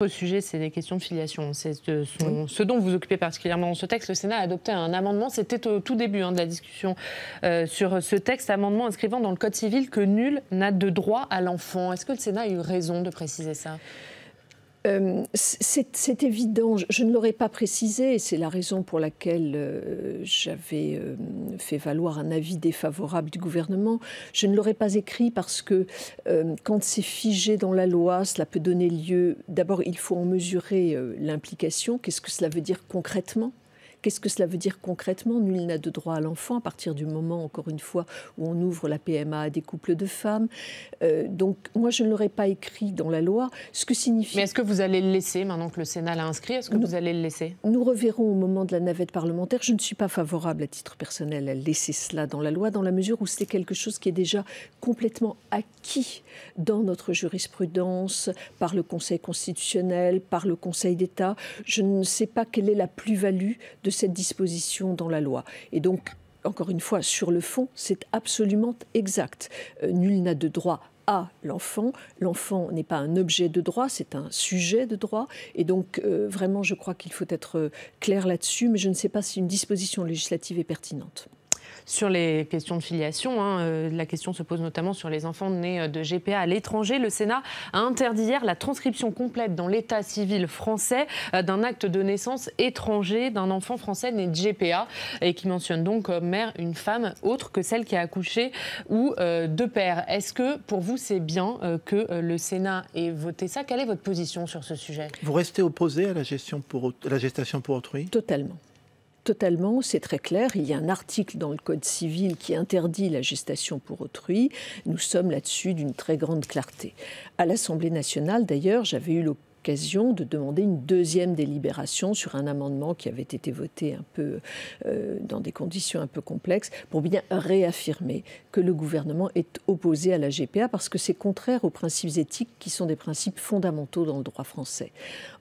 Au sujet, c'est des questions de filiation. C'est ce dont vous vous occupez particulièrement dans ce texte. Le Sénat a adopté un amendement, c'était au tout début de la discussion sur ce texte, amendement inscrivant dans le Code civil que nul n'a de droit à l'enfant. Est-ce que le Sénat a eu raison de préciser ça ? C'est évident, je ne l'aurais pas précisé, et c'est la raison pour laquelle j'avais fait valoir un avis défavorable du gouvernement. Je ne l'aurais pas écrit parce que quand c'est figé dans la loi, cela peut donner lieu... D'abord, il faut en mesurer l'implication. Qu'est-ce que cela veut dire concrètement ? Qu'est-ce que cela veut dire concrètement ? Nul n'a de droit à l'enfant à partir du moment, encore une fois, où on ouvre la PMA à des couples de femmes. Donc, moi, je ne l'aurais pas écrit dans la loi. Ce que signifie... Mais est-ce que vous allez le laisser, maintenant que le Sénat l'a inscrit ? Est-ce que vous allez le laisser ? Nous reverrons au moment de la navette parlementaire. Je ne suis pas favorable, à titre personnel, à laisser cela dans la loi, dans la mesure où c'est quelque chose qui est déjà complètement acquis dans notre jurisprudence, par le Conseil constitutionnel, par le Conseil d'État. Je ne sais pas quelle est la plus-value de cette disposition dans la loi. Et donc, encore une fois, sur le fond, c'est absolument exact. Nul n'a de droit à l'enfant. L'enfant n'est pas un objet de droit, c'est un sujet de droit. Et donc, vraiment, je crois qu'il faut être clair là-dessus, mais je ne sais pas si une disposition législative est pertinente. Sur les questions de filiation, la question se pose notamment sur les enfants nés de GPA à l'étranger. Le Sénat a interdit hier la transcription complète dans l'état civil français d'un acte de naissance étranger d'un enfant français né de GPA et qui mentionne donc comme mère une femme autre que celle qui a accouché ou deux pères. Est-ce que pour vous c'est bien que le Sénat ait voté ça ? Quelle est votre position sur ce sujet ? Vous restez opposé à la gestation pour autrui ? Totalement. Totalement, c'est très clair. Il y a un article dans le Code civil qui interdit la gestation pour autrui. Nous sommes là-dessus d'une très grande clarté. À l'Assemblée nationale, d'ailleurs, j'avais eu l'occasion de demander une deuxième délibération sur un amendement qui avait été voté un peu dans des conditions un peu complexes pour bien réaffirmer que le gouvernement est opposé à la GPA parce que c'est contraire aux principes éthiques qui sont des principes fondamentaux dans le droit français.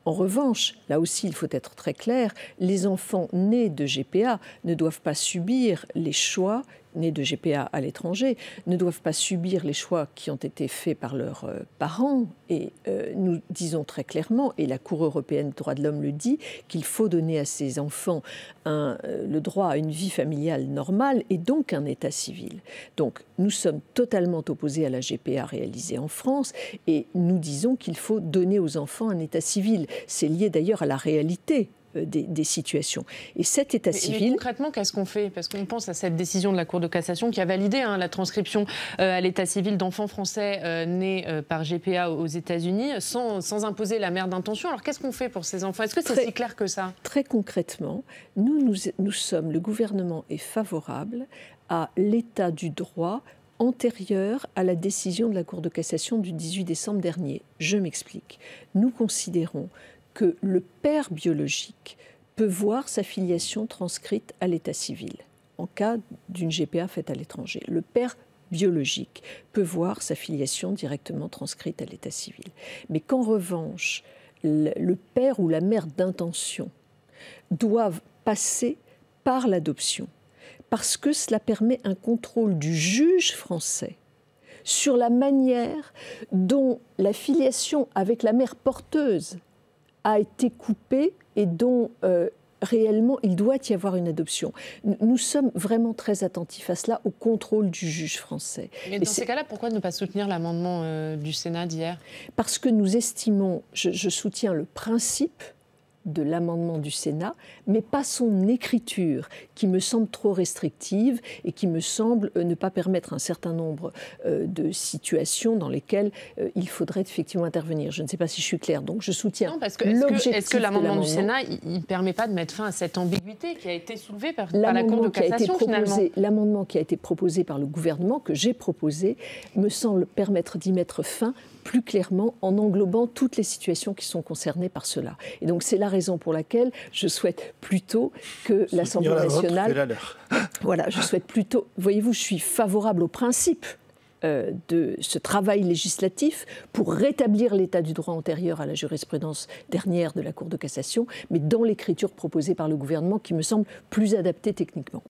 En revanche, là aussi il faut être très clair, les enfants nés de GPA ne doivent pas subir les choix nés de GPA à l'étranger, ne doivent pas subir les choix qui ont été faits par leurs parents. Et nous disons très clairement, et la Cour européenne des droits de l'homme le dit, qu'il faut donner à ces enfants le droit à une vie familiale normale et donc un état civil. Donc nous sommes totalement opposés à la GPA réalisée en France et nous disons qu'il faut donner aux enfants un état civil. C'est lié d'ailleurs à la réalité des situations. Et cet état civil... Mais concrètement, qu'est-ce qu'on fait ? Parce qu'on pense à cette décision de la Cour de cassation qui a validé la transcription à l'état civil d'enfants français nés par GPA aux États-Unis sans imposer la mère d'intention. Alors qu'est-ce qu'on fait pour ces enfants ? Est-ce que c'est si clair que ça ? Très concrètement, nous sommes, le gouvernement est favorable à l'état du droit antérieur à la décision de la Cour de cassation du 18 décembre dernier. Je m'explique. Nous considérons que le père biologique peut voir sa filiation transcrite à l'état civil, en cas d'une GPA faite à l'étranger. Le père biologique peut voir sa filiation directement transcrite à l'état civil. Mais qu'en revanche, le père ou la mère d'intention doivent passer par l'adoption, parce que cela permet un contrôle du juge français sur la manière dont la filiation avec la mère porteuse a été coupée et dont réellement il doit y avoir une adoption. Nous sommes vraiment très attentifs à cela, au contrôle du juge français. Mais dans ces cas-là, pourquoi ne pas soutenir l'amendement du Sénat d'hier ? Parce que nous estimons, je soutiens le principe de l'amendement du Sénat, mais pas son écriture, qui me semble trop restrictive et qui me semble ne pas permettre un certain nombre de situations dans lesquelles il faudrait effectivement intervenir. Je ne sais pas si je suis claire, donc je soutiens l'objectif. Est-ce que l'amendement du Sénat, il ne permet pas de mettre fin à cette ambiguïté qui a été soulevée par la Cour de cassation finalement ? L'amendement qui a été proposé par le gouvernement, que j'ai proposé, me semble permettre d'y mettre fin plus clairement en englobant toutes les situations qui sont concernées par cela. Et donc c'est la raison pour laquelle je souhaite plutôt que l'Assemblée nationale... Voilà, je souhaite plutôt... Voyez-vous, je suis favorable au principe de ce travail législatif pour rétablir l'état du droit antérieur à la jurisprudence dernière de la Cour de cassation, mais dans l'écriture proposée par le gouvernement qui me semble plus adaptée techniquement.